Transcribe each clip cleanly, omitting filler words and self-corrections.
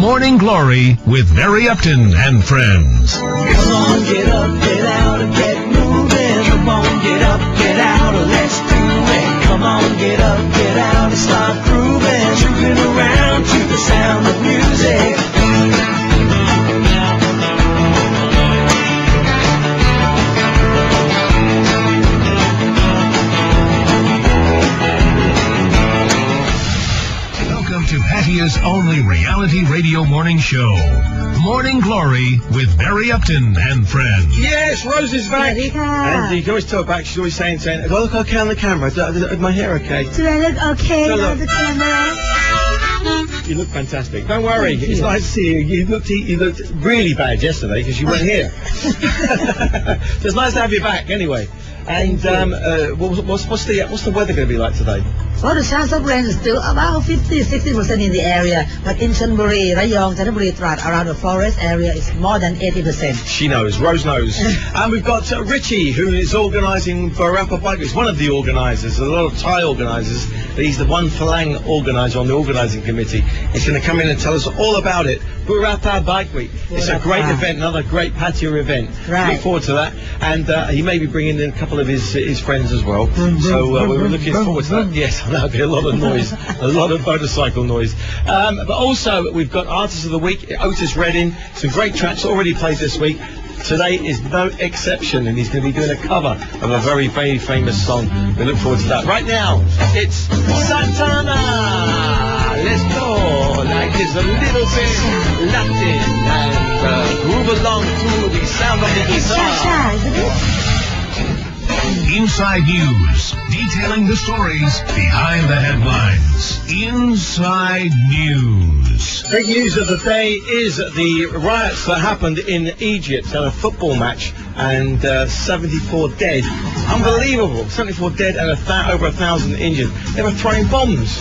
Morning Glory with Barry Upton and friends. Come on, get up, get out, and get moving. Come on, get up, get out, and let's do it. Come on, get up, get out, and start grooving. Trooping around to the sound of music. To Hattia's only reality radio morning show, Morning Glory with Barry Upton and friends. Yes, Rose is back. And you can always tell her back. She's always saying, do I look okay on the camera? Is my hair okay? Do I look okay on the camera? You look fantastic. Don't worry. It's nice to see you. You looked really bad yesterday because you weren't here. So it's nice to have you back anyway. And what's the weather going to be like today? Well, the chance of rain is still about 50-60% in the area, but in Chonburi, Rayong, Chantaburi, Trat, around the forest area, is more than 80%. She knows, Rose knows. And we've got Richie, who is organising for Rapper Bike. He's one of the organisers, a lot of Thai organisers. He's the one Falang organiser on the organising committee. He's going to come in and tell us all about it. Burapa Bike Week. It's a great event, another great patio event. Right. Look forward to that. And he may be bringing in a couple of his friends as well. So we're looking forward to that. Yes, there'll be a lot of noise, a lot of motorcycle noise. But also, we've got Artist of the Week, Otis Redding. Some great tracks already played this week. Today is no exception, and he's going to be doing a cover of a very, very famous song. We look forward to that. Right now, it's Santana. Let's go. Like it's a little bit Latin and groove along to the sound of the guitar. Inside News, detailing the stories behind the headlines. Inside News. Big news of the day is the riots that happened in Egypt at a football match, and 74 dead. Unbelievable. 74 dead and over 1,000 injured. They were throwing bombs.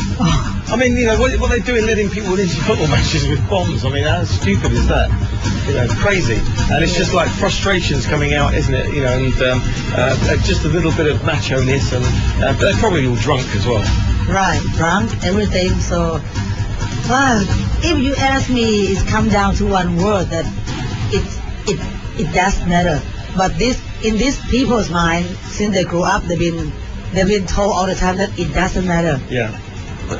I mean, you know, what are they doing, letting people into football matches with bombs? I mean, how stupid is that? You know, crazy. And it's just like frustrations coming out, isn't it? You know, and just a little bit of macho-ness, and but they're probably all drunk as well. Right, drunk, everything. So, well, if you ask me, it's come down to one word, that it does matter. But in these people's mind, since they grew up, they've been told all the time that it doesn't matter. Yeah.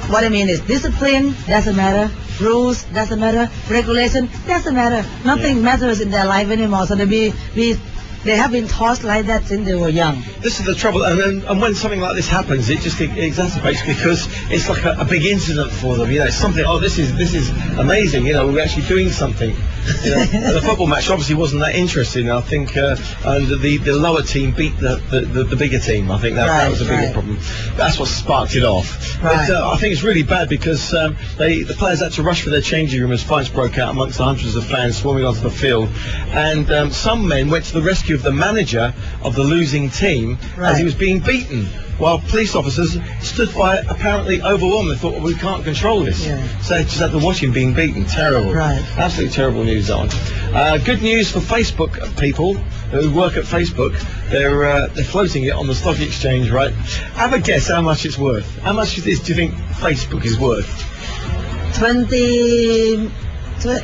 What I mean is, discipline doesn't matter, rules doesn't matter, regulation doesn't matter. Nothing matters in their life anymore. So they have been taught like that since they were young. This is the trouble, and when something like this happens, it just exacerbates, because it's like a big incident for them. You know, it's something. Oh, this is amazing. You know, we're actually doing something. You know, and the football match obviously wasn't that interesting. I think, and the lower team beat the bigger team. I think that was a bigger problem. That's what sparked it off. Right. But I think it's really bad, because the players had to rush for their changing room as fights broke out amongst the hundreds of fans swarming onto the field, and some men went to the rescue of the manager of the losing team as he was being beaten, while police officers stood by, apparently overwhelmed. They thought, well, we can't control this. Yeah. So they just had to watch him being beaten. Terrible. Right. Absolutely terrible news, that one. Good news for Facebook people who work at Facebook. They're floating it on the stock exchange, right? Have a guess how much it's worth. How much do you think Facebook is worth? 2 billion? $2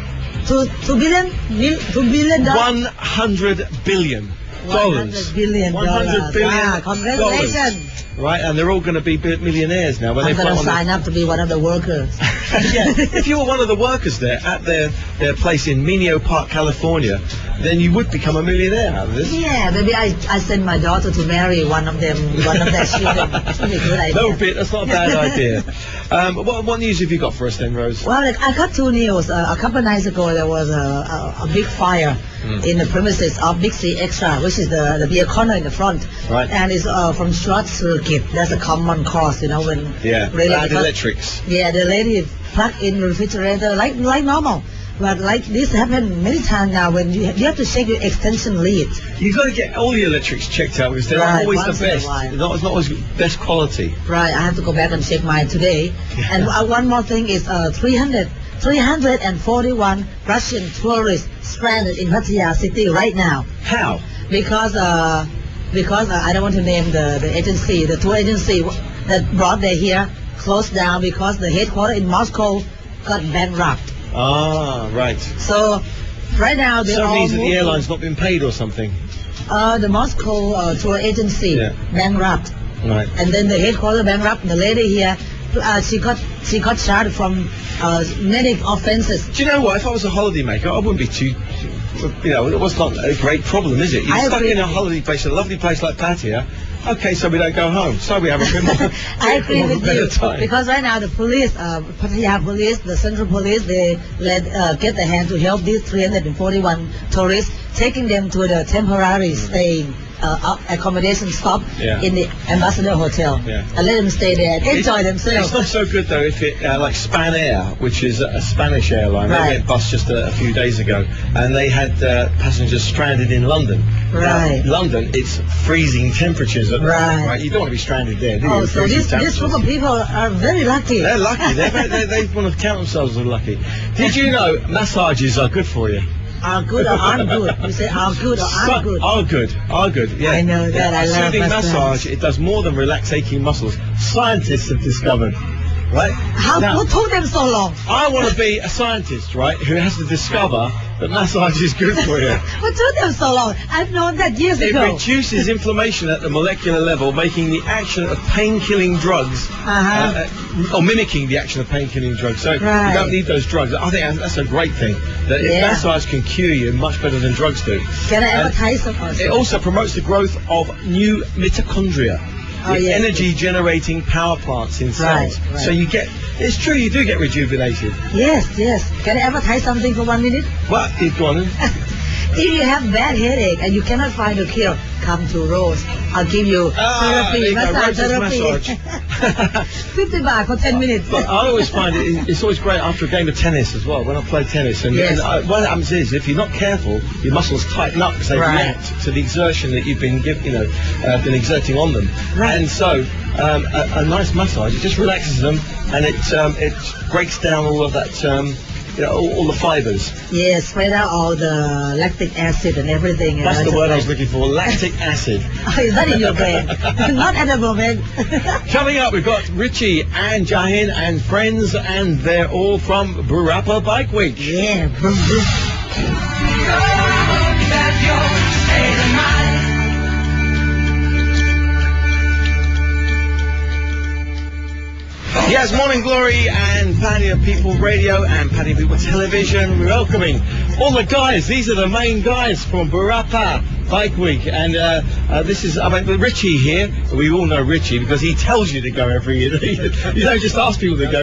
billion? $100 billion. $100 billion. $100 billion. Ah, congratulations. Right, and they're all going to be millionaires now. When I'm going to sign up to be one of the workers. Yeah, if you were one of the workers there at their place in Menlo Park, California, then you would become a millionaire out of this. Yeah, maybe I send my daughter to marry one of their children. That's a good idea. No, that's not a bad idea. What news have you got for us then, Rose? Well, I got two news. A couple of nights ago, there was a big fire in the premises of Big C Extra, which is the beer corner in the front. Right. And it's from short circuit. That's a common cause, you know, when bad electrics. Yeah, the lady plug in the refrigerator like normal. But like this happened many times now, when you have to check your extension lead. You've got to get all the electrics checked out, because they're not always the best. It's not always best quality. Right, I have to go back and check mine today. Yeah. And one more thing is 341 Russian tourists stranded in Pattaya City right now. How? Because I don't want to name the agency, the tour agency that brought them here closed down because the headquarters in Moscow got bankrupt. Ah, right. So right now they So it all means that the moved to- airline's not been paid or something. the Moscow tour agency Yeah. bankrupt, Right. and then the headquarters bankrupt. The lady here, she got charged from many offenses. Do you know what? If I was a holiday maker, I wouldn't be too. You know, it was not a great problem, is it? You're I stuck agree. in a holiday place, a lovely place like Pattaya. Okay, so we don't go home. So we have a bit more. I agree with better you time. because right now the police, Pattaya police, the central police, they get the hand to help these 341 tourists, taking them to the temporary staying accommodation stop Yeah. in the Ambassador Hotel, Yeah. and let them stay there and enjoy themselves. It's not so good though if it like Spanair, which is a Spanish airline. Right. They went bust just a few days ago, and they had passengers stranded in London. Right. Now, London, it's freezing temperatures. Right. You don't want to be stranded there, do you? Oh, so Freezing this temperatures. group of people are very lucky. They're lucky. They want to count themselves as lucky. Did you know massages are good for you? Are good or aren't good? You say are good or aren't good? Are good. Are good. Yeah. I know that. I A love soothing massage. massage. It does more than relax aching muscles. Scientists have discovered. Right? How Now, who took them so long? I want to be a scientist, right, who has to discover that massage is good for you. What took them so long? I've known that years It ago. reduces inflammation at the molecular level, making the action of pain-killing drugs, or mimicking the action of pain-killing drugs. So Right. you don't need those drugs. I think that's a great thing. That if Yeah. massage can cure you much better than drugs do. Can I And advertise them also? It also promotes the growth of new mitochondria. Oh, the yes, energy-generating power plants in cells. Right. So you get, it's true, you do get rejuvenated. Yes. Can I advertise something for 1 minute? Well, go on. If you have bad headache and you cannot find a cure, come to Rose. I'll give you there therapy, you go, massage Rose's therapy. massage. 50 baht for 10 minutes. But I always find it's always great after a game of tennis as well, when I play tennis. And, Yes. what happens is, if you're not careful, your muscles tighten up because they Right. react to the exertion that you've been been exerting on them. Right. And so a nice massage, it just relaxes them, and it breaks down all of that, all the fibers. Yes, spread out all the lactic acid and everything. That's the word I was looking for, lactic acid. Is that in your brain? Not at the moment. Coming up, we've got Richie and Jahin and friends, and they're all from Burapa Bike Week. Yeah. Boom, boom. Yes, Morning Glory and Pattaya People Radio and Pattaya People Television. We're welcoming all the guys. These are the main guys from Burapa Bike Week. And this is, Richie here. We all know Richie because he tells you to go every year. You don't just ask people to go.